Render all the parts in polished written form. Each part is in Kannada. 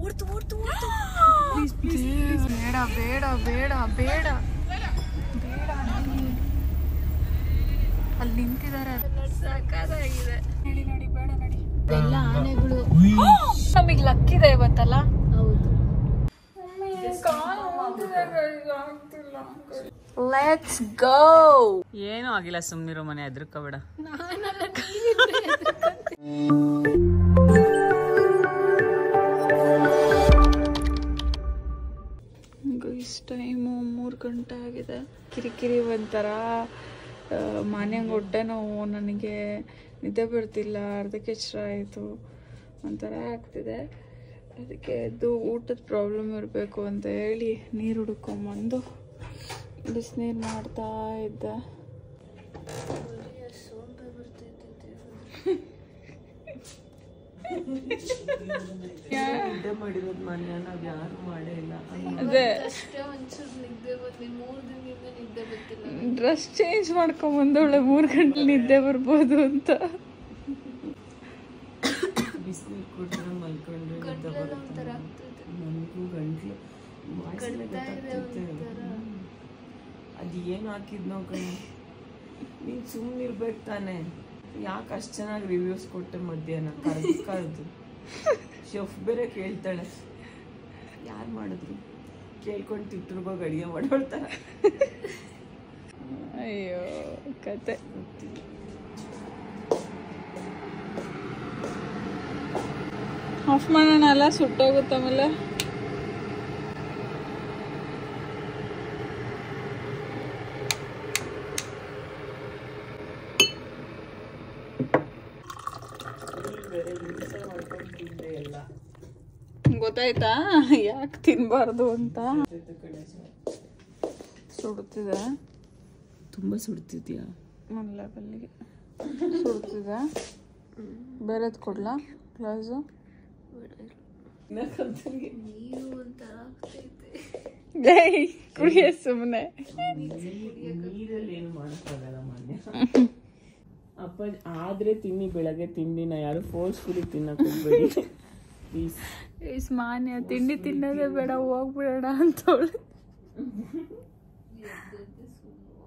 ಓಡ್ತು ಓಡ್ತು ಓಡ್ತು. ಬೇಡ ಬೇಡ ಬೇಡ ಬೇಡ ಬೇಡ. ಅಲ್ಲಿ ನಿಂತಿದ್ದಾರೆ. ಸಾಕಾಗಿದೆ. ನಡಿ ನಡಿ ಬೇಡ ನಡಿ. ಎಲ್ಲ ಆನೆಗಳು. ನಮಗೆ ಲಕ್ಕಿದೆ ಇವತ್ತಲ್ಲ. ಹೌದು. Let's go. ಏನೂ ಆಗಿಲ್ಲ, ಸುಮ್ನಿರೋ ಮನೆ ಹೆದರ್ಕೋಬೇಡ. ಇಷ್ಟು ಟೈಮು 3 ಗಂಟೆ ಆಗಿದೆ. ಕಿರಿಕಿರಿ ಒಂಥರ ಮನೆಗೆ ಹೊಟ್ಟೆ ನೋವು, ನನಗೆ ನಿದ್ದೆ ಬರ್ತಿಲ್ಲ, ಅರ್ಧಕ್ಕೆ ಎಚ್ಚರ ಆಯಿತು, ಒಂಥರ ಆಗ್ತಿದೆ. ಅದಕ್ಕೆ ಎದ್ದು ಊಟದ ಪ್ರಾಬ್ಲಮ್ ಇರಬೇಕು ಅಂತ ಹೇಳಿ ನೀರು ಹುಡ್ಕೊಂಬಂದು ಬಿಸಿನೀರು ಮಾಡ್ತಾ ಇದ್ದೆ. ಅದೇ ಡ್ರೆಸ್ ಚೇಂಜ್ ಮಾಡ್ಕೊಂಬಂದವಳೆ 3 ಗಂಟೆ ನಿದ್ದೆ ಬರ್ಬೋದು ಅಂತ. ಬಿಸಿನೀರು ಕುಡಿದ್ರೆ ಮಲ್ಕೊಂಡ್ರೆ ನಿದ್ದೆ ಬರುತ್ತೆ. ನನಗೂ ಗಂಟ್ಲು ಅದು ಏನು ಹಾಕಿದ್ನೋ ಕಣೆ. ನೀನು ಸುಮ್ಮನಿರ್ಬೇಕು ತಾನೆ. ಯಾಕೆ ಅಷ್ಟು ಚೆನ್ನಾಗಿ ರಿವ್ಯೂಸ್ ಕೊಟ್ಟೆ ಮಧ್ಯಾಹ್ನ ಕರೆದು ಶೆಫ್ ಬೇರೆ ಕೇಳ್ತಾಳೆ, ಯಾರು ಮಾಡಿದ್ರು ಕೇಳ್ಕೊಂಡು ತಿಟ್ಟರ್ಗೋಗಿ ಅಡುಗೆ ಮಾಡೋಳ್ತಾರ. ಅಯ್ಯೋ ಕತೆ. ಆಫ್ ಮಾಡೋಣ ಅಲ್ಲ, ಸುಟ್ಟೋಗುತ್ತೆ ಆಮೇಲೆ. ಗೊತ್ತಾಯ್ತಾ ಯಾಕೆ ತಿನ್ಬಾರ್ದು ಅಂತ. ಸುಡ್ತಿದೆ, ತುಂಬ ಸುಡ್ತಿದ್ಯಾ? ಒಂದು ಲೆವೆಲ್ಗೆ ಸುಡ್ತಿದೆ. ಬೇರೆದು ಕೊಡ್ಲಾ ಗ್ಲಾಸು? ಕುಡಿಯ ಸುಮ್ಮನೆ. ನೀರಲ್ಲಿ ಏನು ಮಾಡೋಕ್ಕಾಗಲ್ಲ ಮಾನ್ಯ. ಅಪ್ಪ ಆದ್ರೆ ತಿನ್ನಿ, ಬೆಳಗ್ಗೆ ತಿಂಡಿನ ಯಾರು ಫೋರ್ಸ್ಫುಲಿ ತಿನ್ನಕ್ ಹೋಗ್ಬೇಡಿ ಪ್ಲೀಸ್. ಮಾನ್ಯ ತಿಂಡಿ ತಿನ್ನೋದೇ ಬೇಡ, ಹೋಗ್ಬಿಡೋಣ ಅಂತವಳು.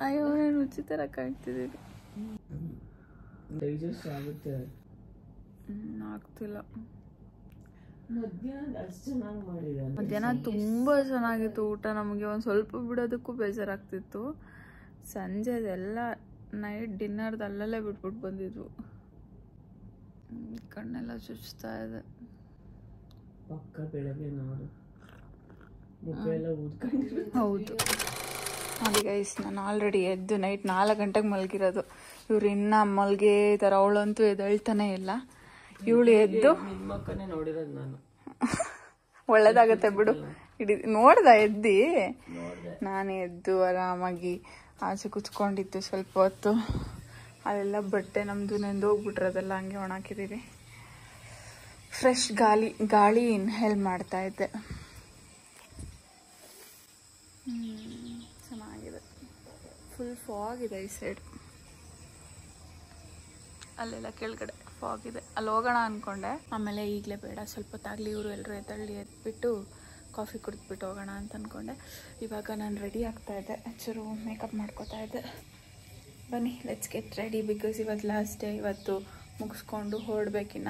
ಅಯ್ಯೋ ನಾನು ರುಚಿ ತರ ಕಾಣ್ತಿದ್ದೀನಿ. ಡೈಜೆಸ್ಟ್ ಆಗುತ್ತೆ. ಆಗ್ತಿಲ್ಲ. ಮಧ್ಯಾಹ್ನ ಅಷ್ಟು ಚೆನ್ನಾಗಿ ಮಾಡಿದ. ಮಧ್ಯಾಹ್ನ ತುಂಬ ಚೆನ್ನಾಗಿತ್ತು ಊಟ. ನಮಗೆ ಒಂದು ಸ್ವಲ್ಪ ಬಿಡೋದಕ್ಕೂ ಬೇಜಾರಾಗ್ತಿತ್ತು. ಸಂಜೆದೆಲ್ಲ ನೈಟ್ ಡಿನ್ನರ್ದು ಅಲ್ಲಲ್ಲೇ ಬಿಟ್ಬಿಟ್ಟು ಬಂದಿದ್ವು. ಕಣ್ಣೆಲ್ಲ ಚುಚ್ತಾ ಇದೆ. ಪಕ್ಕ ಬೆಳಗ್ಗೆ ನೋಡು ಮುಖ ಎಲ್ಲ ಊದ್ಕೊಂಡಿರೋ. ಹೌದು ನೋಡಿ ಗೈಸ್, ನಾನು ಆಲ್ರೆಡಿ ಎದ್ದು ನೈಟ್ 4 ಗಂಟೆಗೆ ಮಲಗಿರೋದು. ಇವ್ರು ಇನ್ನೂ ಮಲ್ಗೆ ಥರ. ಅವಳಂತೂ ಎದ್ದೇಳ್ತಾನೆ ಇಲ್ಲ. ಇವಳು ಎದ್ದು ನಿಮ್ಮಕ್ಕನೇ ನೋಡಿರೋದು ನಾನು. ಒಳ್ಳೇದಾಗತ್ತೆ ಬಿಡು. ನೋಡ್ದ ಎದ್ದಿ? ನಾನು ಎದ್ದು ಆರಾಮಾಗಿ ಆಚೆ ಕುತ್ಕೊಂಡಿದ್ದು ಸ್ವಲ್ಪ ಹೊತ್ತು. ಅಲ್ಲೆಲ್ಲ ಬಟ್ಟೆ ನಮ್ಮದು ನೆಂದೋಗ್ಬಿಟ್ರೆ ಅದೆಲ್ಲ ಹಂಗೆ ಒಣಾಕಿದ್ದೀವಿ. ಫ್ರೆಶ್ ಗಾಳಿ ಇನ್ಹೇಲ್ ಮಾಡ್ತಾ ಇದ್ದೆ. ಚೆನ್ನಾಗಿದೆ. ಫುಲ್ ಫಾಗ್ ಇದೆ ಈ ಸೈಡ್. ಅಲ್ಲೆಲ್ಲ ಕೆಳಗಡೆ ಫಾಗ್ ಇದೆ. ಅಲ್ಲಿ ಹೋಗೋಣ ಅಂದ್ಕೊಂಡೆ, ಆಮೇಲೆ ಈಗಲೇ ಬೇಡ, ಸ್ವಲ್ಪ ಹೊತ್ತಾಗಲಿ, ಇವರು ಎಲ್ಲರೂ ಎದ್ಬಿಟ್ಟು ಕಾಫಿ ಕುಡಿದ್ಬಿಟ್ಟು ಹೋಗೋಣ ಅಂತ ಅಂದ್ಕೊಂಡೆ. ಇವಾಗ ನಾನು ರೆಡಿ ಆಗ್ತಾ ಇದ್ದೆ, ಚೂರು ಮೇಕಪ್ ಮಾಡ್ಕೋತಾ ಇದ್ದೆ. ಬನ್ನಿ ಲೆಟ್ಸ್ ಗೆಟ್ ರೆಡಿ, ಬಿಕಾಸ್ ಇವತ್ತು ಲಾಸ್ಟ್ ಡೇ. ಇವತ್ತು ಮುಗಿಸ್ಕೊಂಡು ಹೊರಡ್ಬೇಕಿನ್ನ.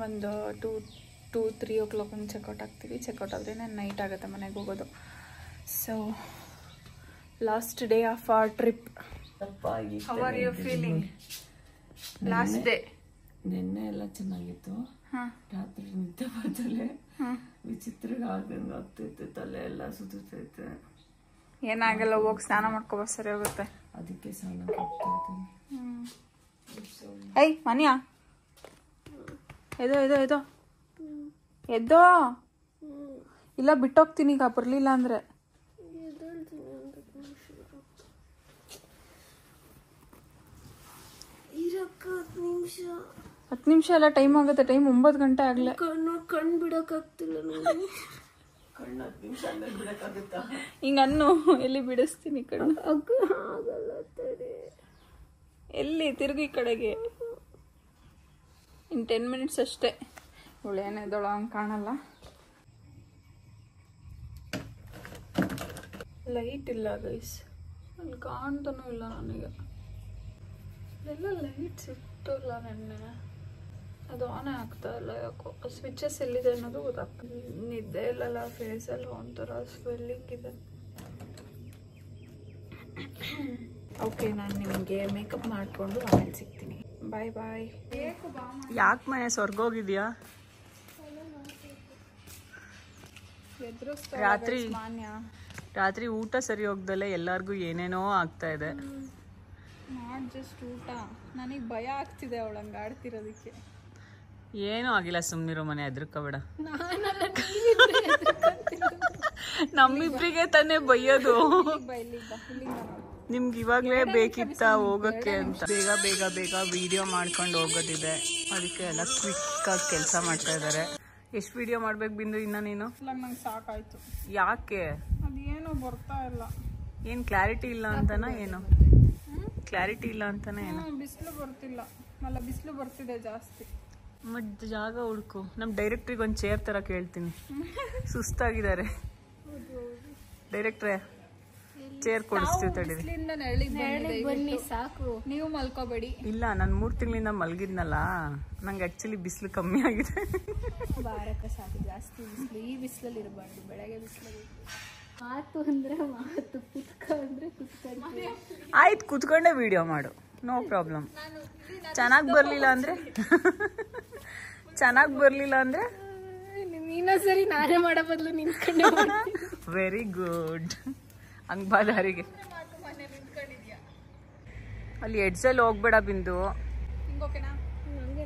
ಒಂದು 2-3 o'clock ಒಂದು ಚೆಕ್ಔಟ್ ಆಗ್ತೀವಿ. ಚೆಕ್ಔಟ್ ಆದರೆ ನಾನು ನೈಟ್ ಆಗುತ್ತೆ ಮನೆಗೆ ಹೋಗೋದು. So last day of our trip. How are you feeling? Last day. ನಿನ್ನೆ ಎಲ್ಲ ಚೆನ್ನಾಗಿತ್ತು. ರಾತ್ರಿ ನಿದ್ದೆ ಬರ್ತಲೆ ವಿಚಿತ್ರ ಆಗ್ತೈತೆ, ತಲೆ ಎಲ್ಲ ಸುತ್ತೈತೆ. ಏನಾಗಲ್ಲ, ಹೋಗಿ ಸ್ನಾನ ಮಾಡ್ಕೊ ಸರಿ ಹೋಗುತ್ತೆ. ಅದಕ್ಕೆ ಸ್ನಾನ ಮಾಡ್ತಾ ಇದ್ದೀನಿ. ಏಯ್ ಮನ್ಯಾ, ಎದೋ ಇಲ್ಲ ಬಿಟ್ಟೋಗ್ತೀನಿ ಈಗ, ಬರಲಿಲ್ಲ ಅಂದರೆ. 10 ನಿಮಿಷ ಎಲ್ಲ ಟೈಮ್ ಆಗುತ್ತೆ. ಟೈಮ್ 9 ಗಂಟೆ ಆಗಲೇ. ಕಣ್ಣು ಬಿಡೋಕ್ಕಾಗ್ತಿಲ್ಲ. ಕಣ್ಣು 10 ನಿಮಿಷ ಅಂದ್ರೆ ಬಿಡಕ್ಕಾಗುತ್ತಾ? ಹಿಂಗನ್ನು ಎಲ್ಲಿ ಬಿಡಿಸ್ತೀನಿ ಕಣ್ಣು? ಆಗಲ್ಲ, ಎಲ್ಲಿ ತಿರುಗಿ ಕಡೆಗೆ. ಇನ್ನು 10 minutes ಅಷ್ಟೇ. ಹುಳೇನೆದೊಳ ಹಂಗೆ ಕಾಣಲ್ಲ. ಲೈಟ್ ಇಲ್ಲ ಗೈಸ್, ಅಲ್ಲಿ ಕಾಣ್ತಾನೂ ಇಲ್ಲ ನನಗೆ. ಎಲ್ಲ ಲೈಟ್ಸ್ ಇಟ್ಟಲ್ಲ ನೆನ್ನೆ, ಅದು ಆನೇ ಆಗ್ತಾ ಇಲ್ಲ ಯಾಕೋ. ಸ್ವಿಚಸ್ ಎಲ್ಲಿದೆ ಅನ್ನೋದು ಗೊತ್ತಾಗ್ತದೆ. ನಿದ್ದೆ ಇಲ್ಲಲ್ಲ, ಫೇಸಲ್ಲಿ ಒಂಥರ ಸ್ವೆಲ್ಲಿಂಗ್ ಇದೆ. ಓಕೆ, ನಾನು ನಿಮಗೆ ಮೇಕಪ್ ಮಾಡಿಕೊಂಡು ಆಮೇಲೆ ಸಿಗ್ತೀನಿ. ಬಾಯ್ ಬಾಯ್. ಯಾಕೆ ಮನೆ ಸ್ವರ್ಗೋಗಿದ್ಯಾ? ರಾತ್ರಿ ಊಟ ಸರಿ ಹೋಗ್ದಲ್ಲೇ ಎಲ್ಲಾರ್ಗು ಏನೇನೋ ಆಗ್ತಾ ಇದೆ. ನಾಟ್ ಜಸ್ಟ್ ಊಟ, ನನಗೆ ಭಯ ಆಗ್ತಿದೆ ಅವಳಂಗೆ ಆಡ್ತಿರೋದಕ್ಕೆ. ಏನೂ ಆಗಿಲ್ಲ, ಸುಮ್ಮನಿರೋ ಮನೆ, ಹೆದರ್ಕೋಬೇಡ. ನಮ್ಮಿಬ್ರಿಗೆ ತಾನೇ ಬೈಯೋದು. ನಿಮ್ಗೆ ಇವಾಗಲೇ ಬೇಕಿತ್ತ ಹೋಗೋಕ್ಕೆ ಅಂತ. ಬೇಗ ಬೇಗ ಬೇಗ ವಿಡಿಯೋ ಮಾಡ್ಕೊಂಡು ಹೋಗೋದಿದೆ, ಅದಕ್ಕೆ ಎಲ್ಲ ಕ್ವಿಕ್ಕಾಗಿ ಕೆಲಸ ಮಾಡ್ತಾ ಇದ್ದಾರೆ. ಎಷ್ಟು ವಿಡಿಯೋ ಮಾಡ್ಬೇಕು ಬಿಂದು ಇನ್ನ ನೀನು? ನಂಗೆ ಸಾಕಾಯ್ತು. ಯಾಕೆ? ಅದೇನೋ ಬರ್ತಾ ಇಲ್ಲ. ಏನು ಕ್ಲಾರಿಟಿ ಇಲ್ಲ ಅಂತನಾ? ಏನು ಕ್ಲಾರಿಟಿ ಇಲ್ಲ ಅಂತಾನೆ? ಏನು ಬಿಸಿಲು ಬರ್ತಿಲ್ಲ ಅಲ್ಲ, ಬಿಸಿಲು ಬರ್ತಿದೆ ಜಾಸ್ತಿ. ಮತ್ತೆ ಜಾಗ ಹುಡುಕು. ನಮ್ಮ ಡೈರೆಕ್ಟ್ರಿಗೆ ಒಂದು ಚೇರ್ ತರ ಕೇಳ್ತೀನಿ, ಸುಸ್ತಾಗಿದ್ದಾರೆ. ಡೈರೆಕ್ಟ್ರೇ ಚೇರ್ ಕೊಡಿಸ್ತೀವಿ ತಡೀರಿ. ಬನ್ನಿ ಸಾಕು, ನೀವು ಮಲ್ಕೋಬೇಡಿ. ಇಲ್ಲ, ನಾನು 3 ತಿಂಗಳಿಂದ ಮಲಗಿದ್ನಲ್ಲ, ನಂಗೆ ಆಕ್ಚುಲಿ ಬಿಸಿಲು ಕಮ್ಮಿ ಆಗಿದೆ. ಬಾರಕ್ಕೆ ಸಾಕು, ಜಾಸ್ತಿ ಬಿಸಿಲು. ಈ ಬಿಸಿಲಲ್ಲಿ ಇರಬಾರ್ದು, ಬೆಳಗ್ಗೆ ಬಿಸಿಲಲ್ಲಿ. ಮಾತು ಅಂದ್ರೆ ಮಾತು, ಕುತ್ಕ ಅಂದ್ರೆ ಕುತ್ಕೊಂಡು. ಆಯ್ತು, ಕುತ್ಕೊಂಡೆ ವಿಡಿಯೋ ಮಾಡು, ನೋ ಪ್ರಾಬ್ಲಮ್. ಚೆನ್ನಾಗಿ ಬರಲಿಲ್ಲ ಅಂದ್ರೆ ನೀನೊಂದ್ಸರಿ ನಾನೇ ಮಾಡೋ ಬದಲು ನಿಂತ್ಕೊಂಡೆ. Very good. ಹಂಗ್ ಬಾ ದಾರಿಗೆ. ಅಲ್ಲಿ ಎಡ್ಜಲ್ಲಿ ಹೋಗ್ಬೇಡ ಬಿಂದು. ಹಂಗೆ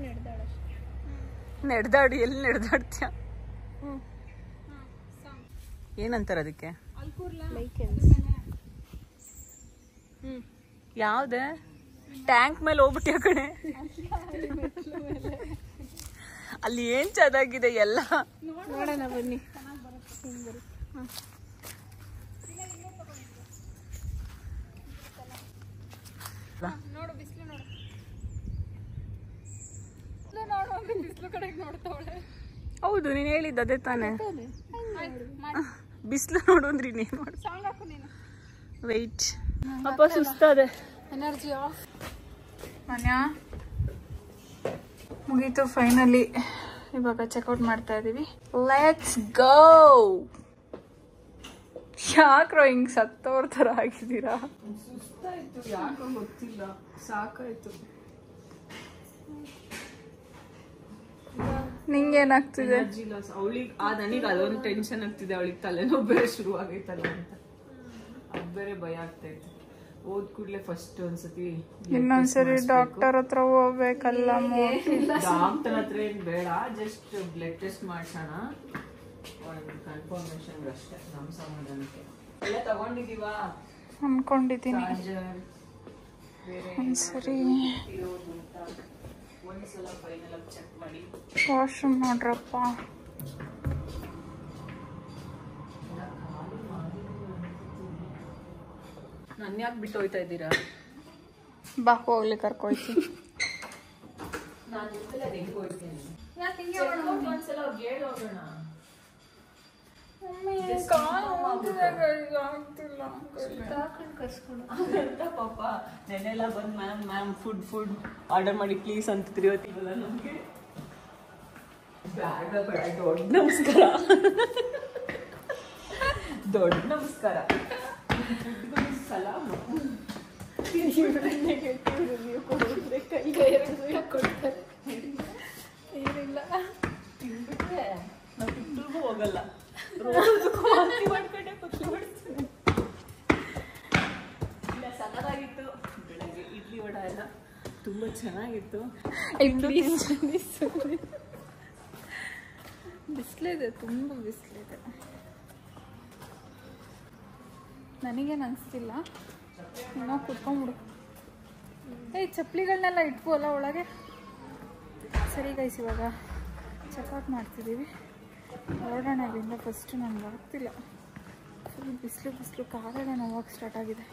ನಡೆದಾಡು. ಎಲ್ಲಿ ನಡೆದಾಡ್ತೀಯ? ಏನಂತಾರ ಅದಕ್ಕೆ? ಯಾವ್ದೆ? ಟ್ಯಾಂಕ್ ಮೇಲೆ ಹೋಗ್ಬಿಟ್ಟಿ ಆ ಕಡೆ. ಅಲ್ಲಿ ಏನ್ ಚೆನ್ನಾಗಿದೆ ಎಲ್ಲ. ನೋಡೋಣ ಬನ್ನಿ. ನೋಡು ಬಿಸಿಲು, ಬಿಸಿಲು ಕಡೆಗೆ ನೋಡ್ತಾವಳೆ. ಹೌದು, ನೀನ್ ಹೇಳಿದ್ದು ಅದೇ ತಾನೆ. ಬಿಸಿಲು ನೋಡು ಅಂದ್ರೆ ಇನ್ನೇನು ಮಾಡು. ವೆಯ್ಟ್. ಅಪ್ಪ ಸುಸ್ತಾದೆ. Energy of. ಮನ್ಯ ಮುಗೀತು ಫೈನಲಿ. ಇವಾಗ ಚೆಕ್ಔಟ್ ಮಾಡ್ತಾ ಇದೀವಿ. Let's go. ಯಾಕ್ರೋ ಹಿಂಗ್ ಸತ್ತೋರ್ ತರ ಆಗಿದ್ದೀರಾ? ಸುಸ್ತಾಯ್ತು, ಯಾಕೋ ಗೊತ್ತಿಲ್ಲ, ಸಾಕಾಯ್ತು. ನಿಂಗೇನಾಗ್ತಿದೆ? ಅವಳಿಗೆ ನನಗೆ ಅದೊಂದು ಟೆನ್ಷನ್ ಆಗ್ತಿದೆ, ಅವಳಿಗೆ ತಲೆನೋವು ಬೇರೆ ಶುರು ಆಗೈತಲ್ಲ ಅಂತ. ಅದು ಬೇರೆ ಭಯ ಆಗ್ತೈತೆ. ಓದ್ ಕೂಡ್ಲೆ ಫಸ್ಟ್ ಒಂದ್ಸತಿ ಇನ್ನೊಂದ್ಸರಿ ಡಾಕ್ಟರ್ ಹತ್ರ ಹೋಗ್ಬೇಕಲ್ಲ. ಡಾಕ್ಟರ್ ಹತ್ರ ಏನ್ ಬೇಡ, ಜಸ್ಟ್ ಬ್ಲಡ್ ಟೆಸ್ಟ್ ಮಾಡ್ಸೋಣ, ಒಂದು ಕನ್ಫರ್ಮೇಶನ್ ಅಷ್ಟೇ, ನಮ್ಮ ಸಮಾಧಾನಕ್ಕೆ. ಎಲ್ಲ ತಗೊಂಡಿದೀವಾ ಅನ್ಕೊಂಡಿದ್ದೀನಿ. ಒಂದ್ಸರಿ ಒಂದ್ಸಲ ಫೈನಲ್ ಆಗಿ ಚೆಕ್ ಮಾಡಿ. ವಾಶ್ರೂಮ್ ನೋಡ್ರಪ್ಪ. ನನ್ನ ಯಾಕೆ ಬಿಟ್ಟು ಹೋಯ್ತಾ ಇದ್ದೀರಾ? ಬಾ ಹೋಗ್ಲಿ, ಕರ್ಕೊಯ್ತೀನಿ. ನಾನು ಹೆಂಗ್ ಹೋಗ್ತೀನಿ? ಒಂದ್ಸಲ ಅವ್ರಿಗೆ ಹೇಳಿ ಹೋಗೋಣ. ಪಾಪ ನೆನ್ನೆಲ್ಲ ಬಂದು ಮ್ಯಾಮ್ ಫುಡ್ ಆರ್ಡರ್ ಮಾಡಿ ಪ್ಲೀಸ್ ಅಂತ ತಿರುವತ್ತಿವಲ್ಲ ನಮ್ಗೆ. ದೊಡ್ಡ ನಮಸ್ಕಾರ, ದೊಡ್ಡ ನಮಸ್ಕಾರ. ಸಲಾಮ್. ಏನಿಲ್ಲ, ತಿನ್ಬಿಟ್ರೆ ನಾವು ತಿಂದ್ರಿಗೂ ಹೋಗಲ್ಲ. ಸಕ್ಕತ್ತಾಗಿತ್ತು. ಬೆಳಗ್ಗೆ ಇಡ್ಲಿ ವಡ ಎಲ್ಲ ತುಂಬಾ ಚೆನ್ನಾಗಿತ್ತು. ಬಿಸಿಲಿದೆ, ತುಂಬ ಬಿಸಿಲಿದೆ. ನನಗೇನು ಅನಿಸ್ತಿಲ್ಲ. ಇನ್ನೂ ಕುತ್ಕೊಂಡ್ಬಿಡು. ಚಪ್ಪಲಿಗಳನ್ನೆಲ್ಲ ಇಟ್ಕೋಲ್ಲ ಒಳಗೆ. ಸರಿ ಗೈಸ್, ಇವಾಗ ಚೆಕ್ಔಟ್ ಮಾಡ್ತಿದ್ದೀವಿ. ಹೊರಡೋಣ ಇಲ್ಲಿಂದ. ಫಸ್ಟು ನನಗೆ ಆಗ್ತಿಲ್ಲ, ಫುಲ್ ಬಿಸಿಲು ಕಾಲೆಲ್ಲ ನೋವಾಗ ಸ್ಟಾರ್ಟ್ ಆಗಿದೆ.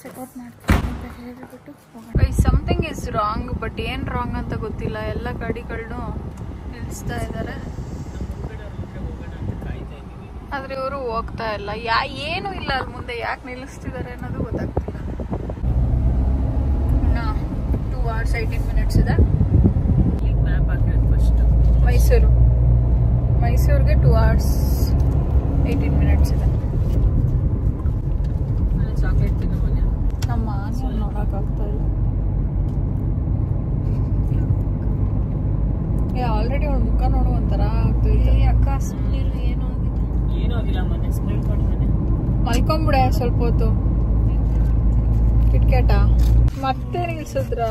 ಚೆಕ್ಔಟ್ ಮಾಡ್ತೀನಿ ಅಂತ ಹೇಳಿಬಿಟ್ಟು ಸಮಥಿಂಗ್ ಇಸ್ ರಾಂಗ್. ಬಟ್ ಏನು ರಾಂಗ್ ಅಂತ ಗೊತ್ತಿಲ್ಲ. ಎಲ್ಲ ಗಾಡಿಗಳನ್ನೂ ನಿಲ್ಲಿಸ್ತಾ ಇದ್ದಾರೆ, ಆದ್ರೆ ಇವರು ಹೋಗ್ತಾ ಇಲ್ಲ. ಏನೂ ಇಲ್ಲ ಅಲ್ಲಿ ಮುಂದೆ, ಯಾಕೆ ನಿಲ್ಲಿಸ್ತಿದ್ದಾರೆ ಅನ್ನೋದು ಗೊತ್ತಾಗ್ತಿಲ್ಲ. 2 hours 18 minutes ಇದೆ. ಮೈಸೂರಿಗೆ 2 hours 18 minutes ಇದೆ. ಚಾಕ್ಲೇಟ್ ತಿನ್ನೋ ಮನೆ ನಮ್ಮ ನೋಡೋಕ್ಕಾಗ್ತಾ ಇಲ್ಲ. ಆಲ್ರೆಡಿ ಅವ್ಳ ಮುಖ ನೋಡು ಒಂಥರ ಆಗ್ತೈತೆ. ಅಕ್ಕ ಸುಮ್ಮನಿರು, ಏನೂ ಆಗಿಲ್ಲ. ಮನೆ ಸ್ಮೆಲ್ ಮಾಡ್ತಾನೆ. ಮಲ್ಕೊಂಬಿಡೆ ಸ್ವಲ್ಪ ಹೊತ್ತು. ಕಿಟ್ಕೆಟ ಮತ್ತೆ ನಿಲ್ಸಿದ್ರ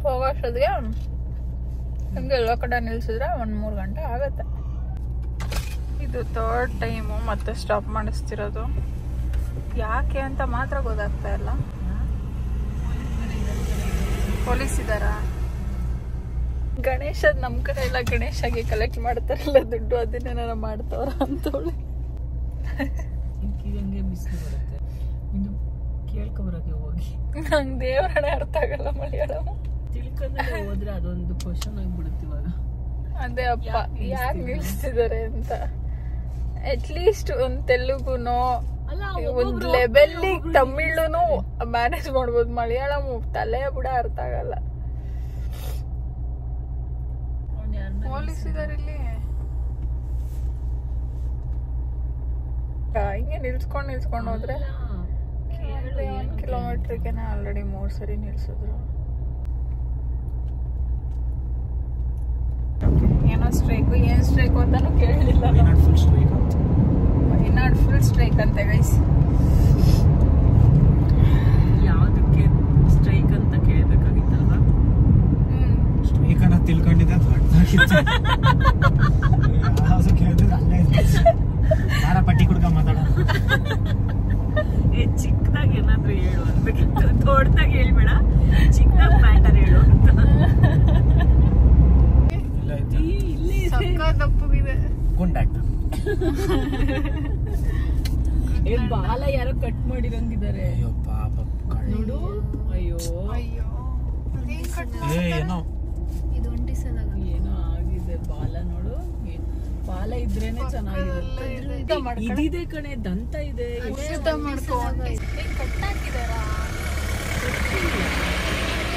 ಹೋಗೋಷ್ಟೊತ್ತಿಗೆ ಹಂಗೆ ಎಲ್ಲ ಕಡೆ ನಿಲ್ಸಿದ್ರೆ 1-3 ಗಂಟೆ ಆಗತ್ತೆ. ಇದು 3rd ಟೈಮು ಮತ್ತೆ ಸ್ಟಾಪ್ ಮಾಡಿಸ್ತಿರೋದು. ಯಾಕೆ ಅಂತ ಮಾತ್ರ ಗೊತ್ತಾಗ್ತಾ ಇಲ್ಲ. ಪೊಲೀಸ್ ಇದ್ದಾರಾ? ಗಣೇಶದ್ ನಮ್ ಕಡೆ ಎಲ್ಲ ಗಣೇಶಗೆ ಕಲೆಕ್ಟ್ ಮಾಡ್ತಾರಲ್ಲ ದುಡ್ಡು, ಅದನ್ನೇನಾರ ಮಾಡ್ತವ್ರ ಅಂತವಳೆ. ಬಿಸಿಲು ಬರುತ್ತೆ, ಇದು ಕೇಳ್ಕೊಬರಕ್ಕೆ ಹೋಗಿ ನಂಗೆ ದೇವರೇ ಅರ್ಥ ಆಗಲ್ಲ ಮಲಯಾಳಂ. ತಿಳ್ಕೊಂಡ್ರೆ ಹೋದ್ರೆ ಅದೊಂದು ಕ್ವಶನ್ ಆಗ್ಬಿಡುತ್ತೆ ಇವಾಗ. ಅದೇ ಅಪ್ಪ ಯಾಕೆ ನಿಲ್ಸ್ತಿದ್ದಾರೆ ಅಂತ. ಅಟ್ಲೀಸ್ಟ್ ಒಂದ್ ತೆಲುಗುನೋ ಒಂದ್ ಲೆವೆಲ್ ತಮಿಳುನು ಮ್ಯಾನೇಜ್ ಮಾಡ್ಬೋದು. ಮಲಯಾಳಂ ತಲೆ ಬಿಡ ಅರ್ಥ ಆಗಲ್ಲ. ಪೊಲೀಸ್ ಇದಾರೆ ಇಲ್ಲಿ. ಹಿಂಗೆ ನಿಲ್ಸ್ಕೊಂಡ್ ಹೋದ್ರೆ 1 ಕಿಲೋಮೀಟರ್ಗೆ ಆಲ್ರೆಡಿ 3 ಸರಿ ನಿಲ್ಸಿದ್ರು. ಏನೋ ಸ್ಟ್ರೈಕು, ಏನ್ ಸ್ಟ್ರೈಕು ಅಂತಾನು ಕೇಳಲಿಲ್ಲ. ವೈನಾಡ್ ಫುಲ್ ಸ್ಟ್ರೈಕ್ ಅಂತೆ ಗೈಸ್. ಯಾವ್ದಕ್ಕೆ ಸ್ಟ್ರೈಕ್ ಅಂತ ಕೇಳ್ಬೇಕಾಗಿತ್ತಲ್ವಾ? ಸ್ಟ್ರೈಕ್ ಅನ್ನೋ ತಿಳ್ಕೊಂಡಿದ್ದೆ ಪಟ್ಟಿ ಕುಡ್ಕ ಮಾತಾಡ. ಚಿಕ್ಕದಾಗಿ ಏನಾದ್ರು ಹೇಳು ಅನ್ಬೇಕಿತ್ತು, ದೊಡ್ಡದಾಗಿ ಹೇಳ್ಬೇಡ, ಚಿಕ್ಕದಾಗ ಮ್ಯಾಟರ್ ಹೇಳು ಅಂತ. ತಪ್ಪುಗಿದೆ ಕಾಂಟ್ಯಾಕ್ಟ್ ಬಾಲ ಯಾರೋ ಕಟ್ ಮಾಡಿರಂಗಿದ್ದಾರೆ. ಅಯ್ಯೋ ಪಾಪ ನೋಡು. ಅಯ್ಯೋ ಅಯ್ಯೋ ಏನೋ ಇದು ಒಂಟಿಸಲ ಏನೋ ಆಗಿದೆ. ಬಾಲ ನೋಡು, ಬಾಲ ಇದ್ರೇನೆ ಚೆನ್ನಾಗಿರುತ್ತೆ. ಇದಿದೆ ಕಣೆ, ದಂತ ಇದೆ. ಕಟ್ಟಾಕಿದಾರ.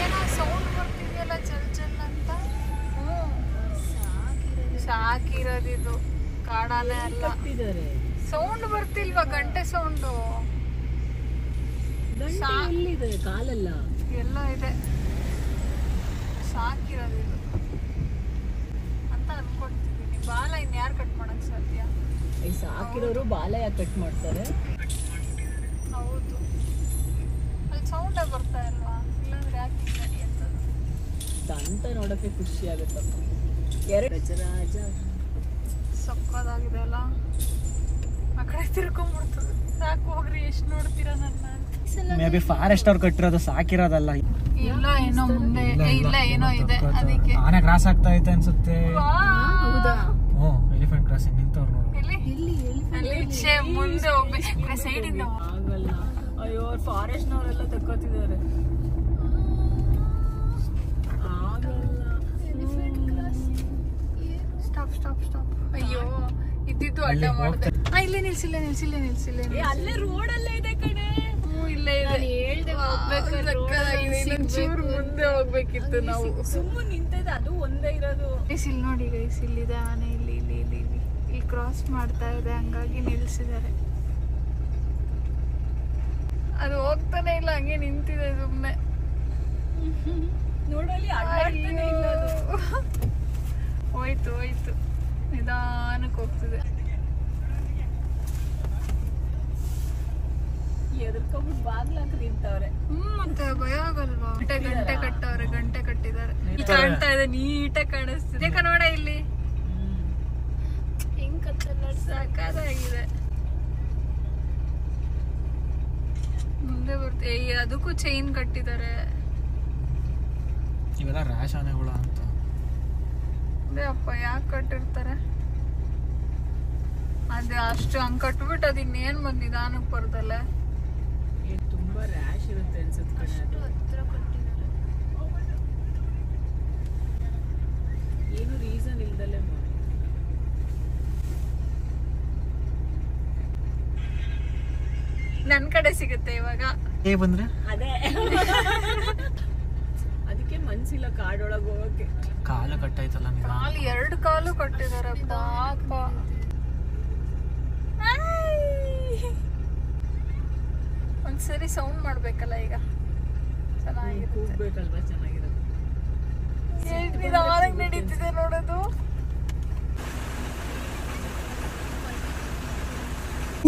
ಏನೋ ಸೌಂಡ್ ಬರ್ತಿದೆಯಲ್ಲ ಜಲ್ ಜಲ್ ಅಂತ. ಸಾಕಿರೋದಿದು ಕಾಡಾನೆ ಅಲ್ಲ. ಸೌಂಡ್ ಬರ್ತಿಲ್ವಾ? ಗಂಟೆ ಸೌಂಡು ಎಲ್ಲಿದೆ? ಕಾಲೆಲ್ಲ ಎಲ್ಲ ಇದೆ. ಸಾಕಿರೋದಿದು ಅಂತ ಅನ್ಕೊಡ್ತಿದ್ದೀನಿ. ಬಾಲ ಇನ್ಯಾರು ಕಟ್ ಮಾಡಕ್ ಸಾಧ್ಯ? ಸಾಕಿರೋರು ಬಾಲ ಯಾಕೆ ಕಟ್ ಮಾಡ್ತಾರೆ? ಹೌದು, ಅಲ್ಲಿ ಸೌಂಡೇ ಬರ್ತಾ ಇಲ್ವಾ? ಇಲ್ಲಾಂದ್ರೆ ಯಾಕೆ ನಡೆಯುತ್ತದೆ? ದಂತ ನೋಡಕ್ಕೆ ಖುಷಿ ಆಗುತ್ತಪ್ಪ. ಗಜರಾಜ ಸಕ್ಕದಾಗಿದೆ ಅಲ್ಲ. ಆ ಕಡೆ ತಿರ್ಕೊಂಡ್ಬಿಡ್ತದೆ. ಸಾಕು ಹೋಗ್ರಿ, ಎಷ್ಟು ನೋಡ್ತೀರಾ ನನ್ನ ಅಂತ. ಮೇ ಬಿ ಫಾರೆಸ್ಟ್ ಅವ್ರು ಕಟ್ಟಿರೋದು, ಸಾಕಿರೋದಲ್ಲ. ಇಲ್ಲ ಏನೋ ಮುಂದೆ ಇಲ್ಲ ಏನೋ ಇದೆ, ಅದಕ್ಕೆ ಆನೆ ಕ್ರಾಸ್ ಆಗ್ತಾ ಐತೆ ಅನ್ಸುತ್ತೆ. ಹೌದಾ? ಎಲಿಫೆಂಟ್ ಕ್ರಾಸಿಂಗ್ ನಿಂತವ್ರು ನೋಡು. ಮುಂದೆ ಹೋಗ್ಬೇಕು ಸೈಡ್ ಇಂದ. ಆಗಲ್ಲ. ಅಯ್ಯೋ, ಫಾರೆಸ್ಟ್ ನವರೆಲ್ಲ ತಕ್ಕೋತಿದ್ದಾರೆ. Stop stop stop. ಅಯ್ಯೋ, ಇದ್ದಿದ್ದು ಅಡ್ಡ ಮಾಡಿದೆ. ಇಲ್ಲೇ ನಿಲ್ಸಿಲ್ಲ. ಅಲ್ಲೇ ರೋಡ್ ಅಲ್ಲೇ ಇದೆ ಕಡೆ. ಇಲ್ಲೇ ಇದೆ. ಚೂರು ಮುಂದೆ ಹೋಗ್ಬೇಕಿತ್ತು ನಾವು. ಸುಮ್ಮನೆ ನಿಂತಿದೆ, ಅದು ಒಂದೇ ಇರೋದು. ಇಲ್ಲಿ ನೋಡಿ ಗೈಸ್, ಇಲ್ಲಿದೆ ಆನೆ. ಇಲ್ಲಿ ಇಲ್ಲಿ ಇಲ್ಲಿ ಇಲ್ಲಿ ಇಲ್ಲಿ ಕ್ರಾಸ್ ಮಾಡ್ತಾ ಇದೆ, ಹಂಗಾಗಿ ನಿಲ್ಸಿದ್ದಾರೆ. ಅದು ಹೋಗ್ತಾನೆ ಇಲ್ಲ, ಹಂಗೆ ನಿಂತಿದೆ ಸುಮ್ಮನೆ. ನೋಡಲ್ಲಿ ಅಡ್ಡಾಡ್ತಾನೆ ಇಲ್ಲ ಅದು. ಹೋಯ್ತು ನಿಧಾನಕ್ಕೆ ಹೋಗ್ತಿದೆ. ಎದ್ರಕೊಂಡ್ಬಿಟ್ಟು ಬಾಗ್ಲಾಕ ನಿಂತವ್ರೆ. ಮತ್ತೆ ಭಯ ಆಗಲ್ವಾ? ಗಂಟೆ ಕಟ್ಟವ್ರೆ, ಗಂಟೆ ಕಟ್ಟಿದ್ದಾರೆ. ಕಾಣ್ತಾ ಇದೆ, ನೀಟಾಗಿ ಕಾಣಿಸ್ತಿದೆ. ನೋಡ ಇಲ್ಲಿ ಹೆಂಗ್ ಕತ್ತಲ್ಲ, ಸಾಕಾಗಿದೆ. ಮುಂದೆ ಬರ್ತೀವಿ. ಅದಕ್ಕೂ ಚೈನ್ ಕಟ್ಟಿದ್ದಾರೆ. ಇವೆಲ್ಲ ರ್ಯಾಶ್ ಆನೆಗಳು ಅಂತ. ಅದೇ ಅಪ್ಪ, ಯಾಕೆ ಕಟ್ಟಿರ್ತಾರೆ? ಅದೇ ಅಷ್ಟು ಹಂಗೆ ಕಟ್ಬಿಟ್ಟು ಅದು ಇನ್ನೇನು ಬಂದು ನಿಧಾನಕ್ಕೆ ಬರ್ತಲ್ಲ. ಇರುತ್ತೆ ಅನ್ಸುತ್ತೆ ಕಣೆ ಅದು. ಹತ್ರ ಕೊಟ್ಟಿದ್ದಾರೆ. ಏನು ರೀಸನ್ ಇಲ್ದಲೇ ಮಾಡಿ. ನನ್ ಕಡೆ ಸಿಗುತ್ತೆ ಇವಾಗ. ಬಂದ್ರೆ ಅದೇ ಅದಕ್ಕೆ ಮನ್ಸಿಲ್ಲ ಕಾಡೊಳಗೆ ಹೋಗಕ್ಕೆ. ಕಾಲು ಕಟ್ಟಾಯ್ತಲ್ಲ ನೀವು. ಕಾಲು 2 ಕಾಲು ಕಟ್ಟಿದಾರೆ ಪಾಪ. ಒಂದ್ಸರಿ ಸೌಂಡ್ ಮಾಡ್ಬೇಕಲ್ಲ ಈಗ, ಚೆನ್ನಾಗಿರುತ್ತೆ. ಕೂಗ್ಬೇಕಲ್ವಾ, ಚೆನ್ನಾಗಿರುತ್ತೆ. ನಿಧಾನಕ್ಕೆ ನಡೀತಿದೆ ನೋಡೋದು.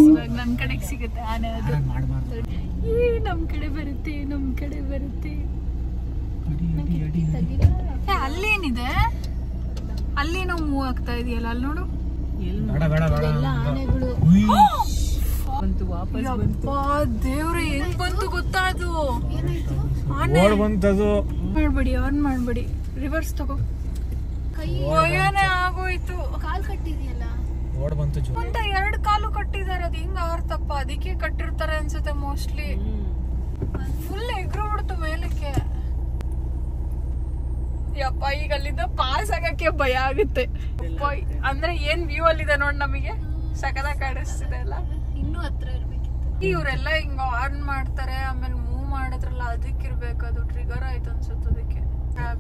ಇವಾಗ ನನ್ ಕಡೆಗೆ ಸಿಗುತ್ತೆ ಆನೆ. ಅದು ಮಾಡಬಾರ್ದು. ನಮ್ ಕಡೆ ಬರುತ್ತೆ, ನಮ್ ಕಡೆ ಬರುತ್ತೆ. ಅಲ್ಲೇನಿದೆ? ಅಲ್ಲೇನೋ ಮೂವ್ ಆಗ್ತಾ ಇದೆಯಲ್ಲ, ಅಲ್ಲಿ ನೋಡು. ಬೇಡ ಬೇಡ ಬೇಡ. ಆನೆಗಳು ಬಂತು, ವಾಪಸ್ ಬಂತು. ದೇವ್ರೆ, ಹೆಂಗ್ ಬಂತು ಗೊತ್ತಾ ಅದು? ಏನಾಯ್ತು? ಓಡ್ ಬಂತದು. ಮಾಡ್ಬೇಡಿ, ಆನ್ ಮಾಡ್ಬೇಡಿ, ರಿವರ್ಸ್ ತಗೋ. ಕೈ ಭಯನೇ ಆಗೋಯ್ತು. ಕಾಲ್ ಕಟ್ಟಿದೆಯಲ್ಲ. ಓಡ್ ಬಂತು ಜೋ. ಅಂತ 2 ಕಾಲು ಕಟ್ಟಿದಾರೆ. ಅದು ಹಿಂಗ ಆರ್ತಪ್ಪ, ಅದಕ್ಕೆ ಕಟ್ಟಿರ್ತಾರೆ ಅನ್ಸುತ್ತೆ ಮೋಸ್ಟ್ಲಿ. ಫುಲ್ ಎಗ್ರು ಬಿಡ್ತು ಮೇಲಕ್ಕೆ. ಯಪ್ಪ, ಈಗ ಅಲ್ಲಿಂದ ಪಾಸ್ ಆಗಕ್ಕೆ ಭಯ ಆಗುತ್ತೆ. ಅಂದ್ರೆ ಏನ್ ವ್ಯೂ ಅಲ್ಲಿದೆ ನೋಡ್, ನಮಗೆ ಸಕದಾಗ ಕಾಣಿಸ್ತಿದೆ ಅಲ್ಲ. ಇನ್ನೂ ಹತ್ರ ಇರ್ಬೇಕಿತ್ತು. ಇವ್ರೆಲ್ಲ ಹಿಂಗ ಆನ್ ಮಾಡ್ತಾರೆ, ಆಮೇಲೆ ಮೂವ್ ಮಾಡಿದ್ರಲ್ಲ, ಅದಕ್ಕಿರ್ಬೇಕು. ಅದು ಟ್ರಿಗರ್ ಆಯ್ತು ಅನ್ಸುತ್ತೆ ಅದಕ್ಕೆ.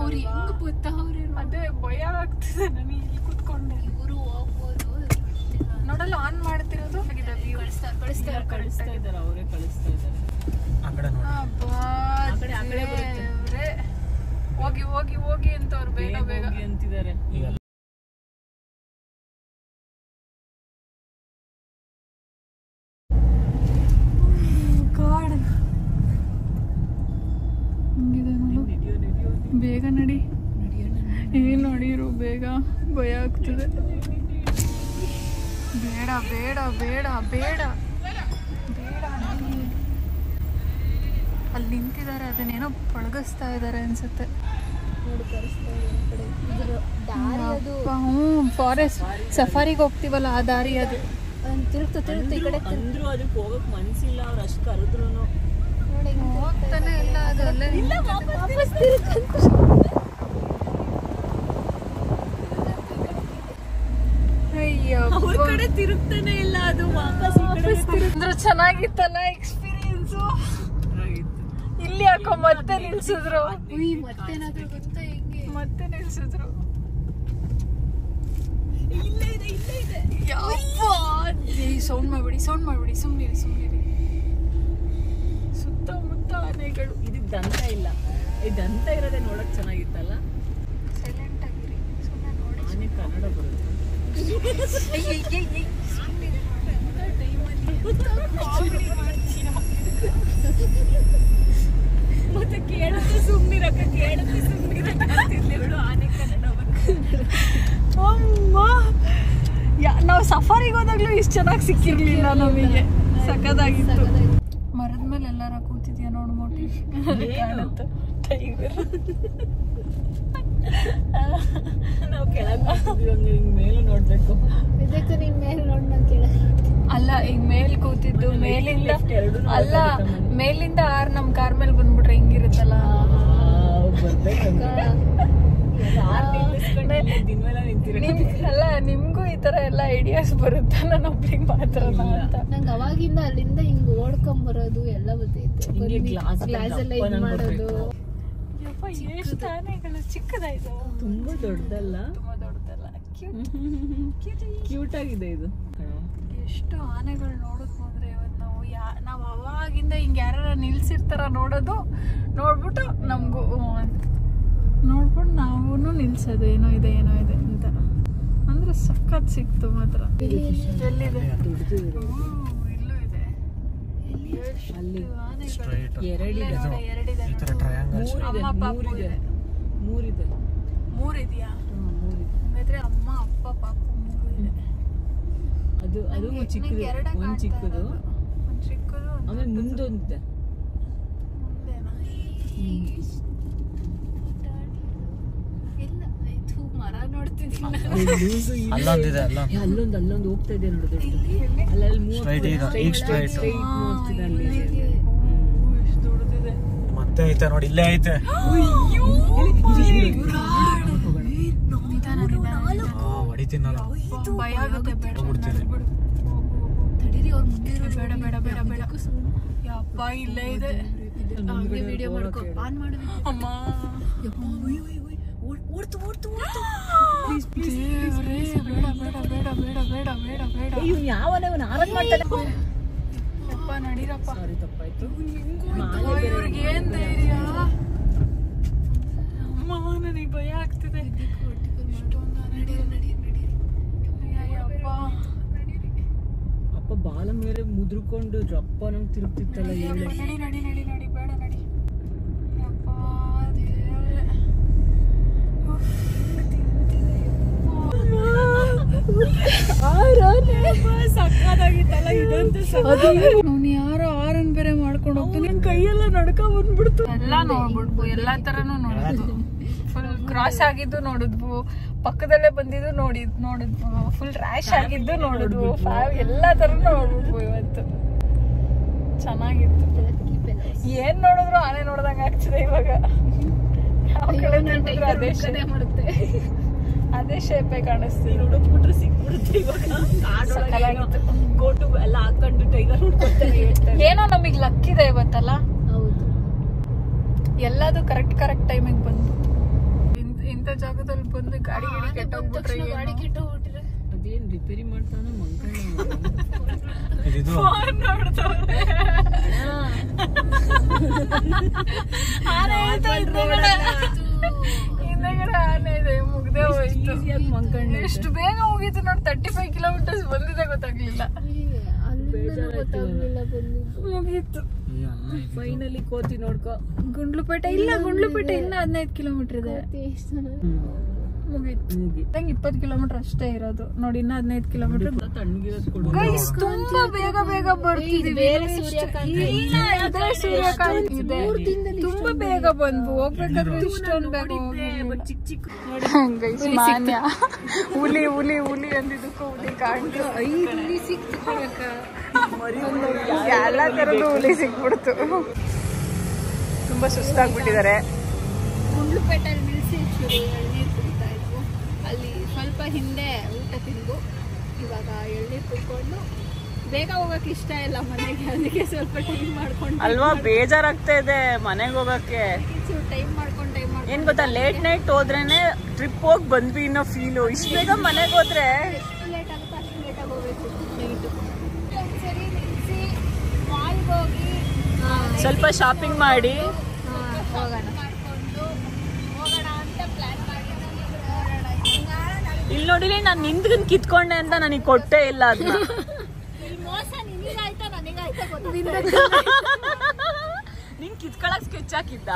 ಅವ್ರು ಹೆಂಗ್ ಗೊತ್ತವ್ರೆ? ಅದೇ ಭಯ ಆಗ್ತಿದೆ ನನಗೆ ಇಲ್ಲಿ ಕುತ್ಕೊಂಡೆ. ಇವರು ಹೋಗ್ಬೋದು. ನೋಡಲ್ಲ, ಆನ್ ಮಾಡ್ತಿರೋದು ಕಳಿಸ್ತಾ ಇದ್ದಾರೆ, ಅವರೇ ಕಳಿಸ್ತಾ ಇದ್ದಾರೆ. ಆ ಕಡೆ ನೋಡಿ. ಆ ಕಡೆ ಬರುತ್ತೆ. ಹೋಗಿ ಹೋಗಿ ಹೋಗಿ ಅಂತ ಅವ್ರು ಬೇಗ ಬೇಗ ಹೋಗಿ ಅಂತಿದ್ದಾರೆ. ಈಗ ಗಾಡ್ ಹಿಂಗಿದೆ ನೋಡು. ಬೇಗ ನಡಿ, ಏನ್ ನಡೀರು ಬೇಗ, ಭಯ ಆಗ್ತದೆ. ಬೇಡ ಬೇಡ ಬೇಡ ಬೇಡ ಬೇಡ ನಡಿ. ಅಲ್ಲಿ ನಿಂತಿದ್ದಾರೆ, ಅದನ್ನೇನೋ ಪಳಗಿಸ್ತಾ ಇದ್ದಾರೆ ಅನ್ಸುತ್ತೆ. ನೋಡಿ ಕಳಿಸ್ತಾ ಇದೆ ಆ ಕಡೆ. ದಾರಿ ಅದು. ಫಾರೆಸ್ಟ್ ಸಫಾರಿಗೆ ಹೋಗ್ತೀವಲ್ಲ, ಆ ದಾರಿ ಅದು. ತಿರುಗ್ತಾ ಈ ಕಡೆ ಅಂದ್ರೂ ಅದಕ್ಕೆ ಹೋಗಕ್ ಮನ್ಸಿಲ್ಲ, ಅವ್ರು ಅಷ್ಟು ಕರೆದ್ರು. ನೋಡಿ ಹೋಗ್ತಾನೆ ಇಲ್ಲ ಅದು. ಅಲ್ಲೇ ವಾಪಸ್ ತಿರುಗಂತ. ಅವ್ರ ಕಡೆ ತಿರುಗ್ತಾನೆ ಇಲ್ಲ ಅದು. ವಾಪಸ್ ಅಂದ್ರೆ ಚೆನ್ನಾಗಿತ್ತಲ್ಲ ಎಕ್ಸ್ಪೀರಿಯನ್ಸ್. ಇಲ್ಲಿ ಯಾಕೋ ಮತ್ತೆ ನಿಲ್ಸಿದ್ರು, ಮತ್ತೇನಾದ್ರೂ ಗೊತ್ತಾ ಹೆಂಗೆ? ಮತ್ತೆ ನಿಲ್ಸಿದ್ರು. ಸೌಂಡ್ ಮಾಡ್ಬಿಡಿ, ಸೌಂಡ್ ಮಾಡ್ಬಿಡಿ, ಸುಮ್ನಿರಿ ಸುಮ್ನಿರಿ. ಸುತ್ತಮುತ್ತ ಆನೆಗಳು. ಇದು ದಂತ ಇಲ್ಲ, ಈ ದಂತ ಇರೋದೇ ನೋಡಕ್ ಚೆನ್ನಾಗಿತ್ತಲ್ಲ. ಸೈಲೆಂಟ್ ಆಗಿರಿ, ಸುಮ್ಮನೆ ನೋಡಿ. ಆನೆ ಕನ್ನಡ ಬರುತ್ತೆ. ಮತ್ತೆ ಕೇಳುತ್ತೆ ಸುಮ್ನಿರಕ್ಕ, ಕೇಳುತ್ತೆ ಸುಮ್ನಿರಕ್ಕ ಅಂತಿದ್ಲು. ಆನೆ ಕನ್ನಡ ಅಮ್ಮ, ನಾವು ಸಫಾರಿಗೆ ಹೋದಾಗ್ಲೂ ಇಷ್ಟು ಚೆನ್ನಾಗಿ ಸಿಕ್ಕಿರ್ಲಿಲ್ಲ ನಮಗೆ. ಸಖತ್ತಾಗಿತ್ತು. ಮರದ ಮೇಲೆ ಎಲ್ಲಾರ ಕೂತಿದ್ಯಾ ನೋಡು ಮೋಟಿ. ಕಾಣುತ್ತೆ ಟೈಗರ್. ನಾವು ಕೆಳಗೆ ಹಂಗೆ ಮೇಲೆ ನೋಡ್ಬೇಕು. ಇದಕ್ಕೆ ನೀನ್ ಮೇಲೆ ನೋಡ್ ನಾನು ಕೇಳ. ಅಲ್ಲ, ಈಗ ಮೇಲ್ ಕೂತಿದ್ದು ಮೇಲಿಂದ ಅಲ್ಲ, ಮೇಲಿಂದ ನಮ್ ಕಾರ್ ಮೇಲೆ ಬಂದ್ಬಿಟ್ರೆ ಹಿಂಗಿರುತ್ತಲ್ಲ. ಅಲ್ಲ, ನಿಮ್ಗೂ ಈ ತರ ಎಲ್ಲ ಐಡಿಯಾಸ್ ಬರುತ್ತಾ? ನಾನು ಒಬ್ರಿಗೆ ಮಾತ್ರ ಅಂತ. ನಂಗೆ ಅವಾಗಿಂದ ಅಲ್ಲಿಂದ ಹಿಂಗ್ ಓಡ್ಕೊಂಡ್ ಬರೋದು ಎಲ್ಲ ಗೊತ್ತೈತೆ. ಗ್ಲಾಸ್ ಎಲ್ಲ ಇದ್ ಮಾಡೋದು. ಎಷ್ಟು ಆನೆಗಳು ಚಿಕ್ಕದಾಯ್ತು. ತುಂಬಾ ದೊಡ್ಡದಲ್ಲ, ತುಂಬಾ ದೊಡ್ಡದಲ್ಲ, ಕ್ಯೂಟ್ ಆಗಿದೆ ಇದು. ಎಷ್ಟು ಆನೆಗಳು ನೋಡಕ್ ಹೋದ್ರೆ ಇವತ್ತು ನಾವು ಅವಾಗಿಂದ ಹಿಂಗ ಯಾರ ನಿಲ್ಸಿರ್ತಾರ ನೋಡೋದು, ನೋಡ್ಬಿಟ್ಟು ನಮಗೂ ನೋಡ್ಬಿಟ್ಟು ನಾವು ನಿಲ್ಸೋದು ಏನೋ ಇದೆ ಅಂತ. ಅಂದ್ರೆ ಸಖತ್ ಸಿಕ್ತು ಮಾತ್ರ. ಎಲ್ಲಿದೆ? ಇಲ್ಲೂ ಇದೆ. ಅಲ್ಲಿ ಆನೆಗಳು ಎರಡಿದೆ. ಈ ತರ ಟ್ರಯಾಂಗಲ್. ಅಮ್ಮ ಪಾಪು ಇದೆ. ಮೂರಿದೆ. ಮೂರಿದ್ಯಾ? ಮೂರಿದೆ. ಹಂಗಾದ್ರೆ ಅಮ್ಮ ಅಪ್ಪ ಪಾಪು 3 ಇದೆ. ಅದು ಚಿಕ್ಕದು, ಒಂದ್ ಚಿಕ್ಕದು, ಒಂದ್ ಚಿಕ್ಕದು, ಆಮೇಲೆ ಮುಂದೊಂದಿದೆ. ಮುಂದೆನಾ? ಇಲ್ಲ ಇದು ಮರ ನೋಡ್ತಿದ್ದೀನಿ. ಅಲ್ಲೊಂದಿದೆ, ಅಲ್ಲೊಂದು ಹೋಗ್ತಾ ಇದೆ ನೋಡು, ದೊಡ್ಡದು. ಅಲ್ಲಿ Straight ಈಗ, ಈಗ straight. ಮೂವ್ ಆಗ್ತಿದೆ ಅಲ್ಲಿ. ಎಷ್ಟು ದೊಡ್ಡದಿದೆ. ಐತೆ ನೋಡಿ, ಇಲ್ಲೇ ಐತೆ. ಹೊಡಿತೀನಿ ನಾನು. ಭಯ ಆಗುತ್ತೆ. ಹೋಗ್ಬಿಡ್ತೀನಿ. ಬೇಡ ಬೇಡ ಬೇಡ ಬೇಡ ಯಪ್ಪ ಇಲ್ಲೇ ಇದೆ. ವಿಡಿಯೋ ಮಾಡ್ಕೊ ಆನ್ ಮಾಡು. ಅಮ್ಮ ಓಡ್ತು ದೇವ್ರೇ, ಬೇಡ ಬೇಡ ಬೇಡ ಬೇಡ ಬೇಡ ಬೇಡ ಬೇಡ. ಇವ್ನು ಯಾವನ ಆರಾಮ್ ಮಾಡ್ತಾನೆ. ಯಪ್ಪ ನಡೀರಪ್ಪ. ಸಾರಿ ತಪ್ಪಾಯ್ತು. ಇವ್ರಿಗೆ ಏನ್ ಧೈರ್ಯ. ಅಮ್ಮ ನನಗೆ ಭಯ ಆಗ್ತಿದೆ. ಅಪ್ಪ ಬಾಲ ಮೇಲೆ ಮುದ್ರಕೊಂಡು ರಪ್ಪ ನಂಗೆ ತಿರುಗ್ತಿತ್ತಲ್ಲ. ನಡಿ ನಡಿ ನಡಿ ನಡಿ ಬೇಡ ನಡಿ. ಯಪ್ಪ ದೇವ್ರೇ. ಸಕ್ಕದಾಗಿತ್ತಲ್ಲ ಇದಂತೂ. ಅವ್ನು ಯಾರೋ ಆರನ್ ಬೇರೆ ಮಾಡ್ಕೊಂಡು ಹೋಗ್ತಾನೆ. ನನ್ ಕೈಯೆಲ್ಲ ನಡ್ಕ ಬಂದ್ಬಿಡ್ತು. ಎಲ್ಲ ನೋಡ್ಬಿಡ್ಬು, ಎಲ್ಲಾ ತರನು ನೋಡಿದ್ವು. ಫುಲ್ ಕ್ರಾಸ್ ಆಗಿದ್ದು ನೋಡಿದ್ವು, ಪಕ್ಕದಲ್ಲೇ ಬಂದಿದ್ದು ನೋಡಿದ್ವು, ಫುಲ್ ರ್ಯಾಶ್ ಆಗಿದ್ದು ನೋಡಿದ್ವು, ಎಲ್ಲಾ ತರನು ನೋಡ್ಬಿಡ್ವು. ಇವತ್ತು ಚೆನ್ನಾಗಿತ್ತು. ಏನ್ ನೋಡಿದ್ರು ಆನೆ ನೋಡ್ದಂಗ ಆಗ್ತದೆ ಇವಾಗ. ಯಾವ ಕಡೆ ನೋಡಿದ್ರು ಅದೇ ಶೇಪೇ ಕಾಣಿಸ್ತೀವಿ. ಹುಡುಕ್ಬಿಟ್ರೆ ಸಿಕ್ಬಿಡುತ್ತೆ ಇವಾಗ. ಗೋಟು ಎಲ್ಲ ಹಾಕೊಂಡು ಟೈಗರ್ ಹುಡ್ಕೊತಾರೆ. ಏನೋ ನಮಗ್ ಲಕ್ಕಿದೆ ಇವತ್ತಲ್ಲ. ಹೌದು, ಎಲ್ಲದು ಕರೆಕ್ಟ್ ಟೈಮಿಗೆ ಬಂದು ಇಂಥ ಜಾಗದಲ್ಲಿ ಬಂದು ಗಾಡಿ ಕೆಟ್ಟೋಗ್ಬಿಟ್ರೆ ಗಾಡಿ ಕೆಟ್ಟೋಗ್ಬಿಟ್ರೆ ಅದೇನ್ ರಿಪೇರಿ ಮಾಡ್ತಾನ ಮಂಗಣ್ಣ. ಇದು ಹಿಂದೆಗಡೆ ಆನೆ ಇದೆ. ಮುಗ್ದೆ ಹೋಯ್ತು. ಮಂಗಣ್ಣ ಎಷ್ಟು ಬೇಗ ಮುಗೀತು ನೋಡಿ. 35 ಕಿಲೋಮೀಟರ್ಸ್ ಬಂದಿದೆ ಗೊತ್ತಾಗ್ಲಿಲ್ಲ. ಮುಗೀತು. ಫೈನಲಿ ಕೋತಿ ನೋಡ್ಕೊ. ಗುಂಡ್ಲುಪೇಟೆ ಇಲ್ಲ 15 ಕಿಲೋಮೀಟರ್ ಇದೆ. ಮುಗೀತು. ನಂಗೆ 20 ಕಿಲೋಮೀಟರ್ ಅಷ್ಟೇ ಇರೋದು ನೋಡಿ. ಇನ್ನ 15 ಕಿಲೋಮೀಟರ್. ತಣ್ಣಗಿರೋದು ಕೊಡು. ತುಂಬಾ ಬೇಗ ಬರ್ತಿದೀವಿ. ಸೂರ್ಯಕಾಂತಿ ಇದೆ. ತುಂಬಾ ಬೇಗ ಬಂದ್ವು. ಹೋಗ್ಬೇಕಾದ್ರೆ ಇಷ್ಟೊಂದು ಬೇಗ ಚಿಕ್ಕ ಮಾನ್ಯ ಹುಲಿ ಅಂದಿದ್ದಕ್ಕೂ ಹುಲಿ ಕಾಣ್ತು. 5 ಹುಲಿ ಸಿಕ್ತು. ಎಲ್ಲ ತರದ್ದು ಹುಲಿ ಸಿಕ್ಬಿಡ್ತು. ತುಂಬಾ ಸುಸ್ತಾಗ್ಬಿಟ್ಟಿದ್ದಾರೆ. ಗುಂಡ್ಲುಪೇಟೆಯಲ್ಲಿ ನಿಲ್ಸಿ ಎಳ್ನೀರು ಕುಡಿತಾ ಇದ್ವು. ಅಲ್ಲಿ ಸ್ವಲ್ಪ ಹಿಂದೆ ಊಟ ತಿಂದು ಇವಾಗ ಎಳ್ನೀರು ಕುಡ್ಕೊಂಡು ಬೇಗ ಹೋಗಕ್ಕೆ ಇಷ್ಟ ಇಲ್ಲ ಮನೆಗೆ. ಅದಕ್ಕೆ ಸ್ವಲ್ಪ ಟೈಮ್ ಮಾಡ್ಕೊಂಡು ಅಲ್ವಾ, ಬೇಜಾರಾಗ್ತಾ ಇದೆ ಮನೆಗೆ ಹೋಗಕ್ಕೆ. ಟೈಮ್ ಮಾಡ್ಕೊಂಡು ಏನ್ ಗೊತ್ತಾ, ಲೇಟ್ ನೈಟ್ ಹೋದ್ರೇನೆ ಟ್ರಿಪ್ ಹೋಗಿ ಬಂದ್ವಿ ಅನ್ನೋ ಫೀಲು. ಇಷ್ಟ ಬೇಗ ಮನೆಗೆ ಹೋದ್ರೆ ಎಷ್ಟು ಲೇಟ್ ಆಗುತ್ತೋ ಅಷ್ಟು ಲೇಟಾಗಿ ಹೋಗ್ಬೇಕು. ಒಂದ್ಸರಿ ನಿಲ್ಸಿ ಮಾಲ್ಗೆ ಹೋಗಿ ಸ್ವಲ್ಪ ಶಾಪಿಂಗ್ ಮಾಡಿ ಹೋಗೋಣ ಅಂತ ಪ್ಲಾನ್ ಮಾಡಿ. ಇಲ್ಲಿ ನೋಡಿಲಿ, ನಾನು ನಿಂತ್ಕೊಂಡ್ ಕಿತ್ಕೊಂಡೆ ಅಂತ ನನಗೆ ಕೊಟ್ಟೇ ಇಲ್ಲ ಅದನ್ನ. ಮೋಸ ನಿನಗಾಯ್ತಾ ನನಗಾಯ್ತಾ ನಿಂಗೆ ಕಿತ್ಕೊಳಕ್ ಸ್ಕೆಚ್ ಹಾಕಿದ್ದ.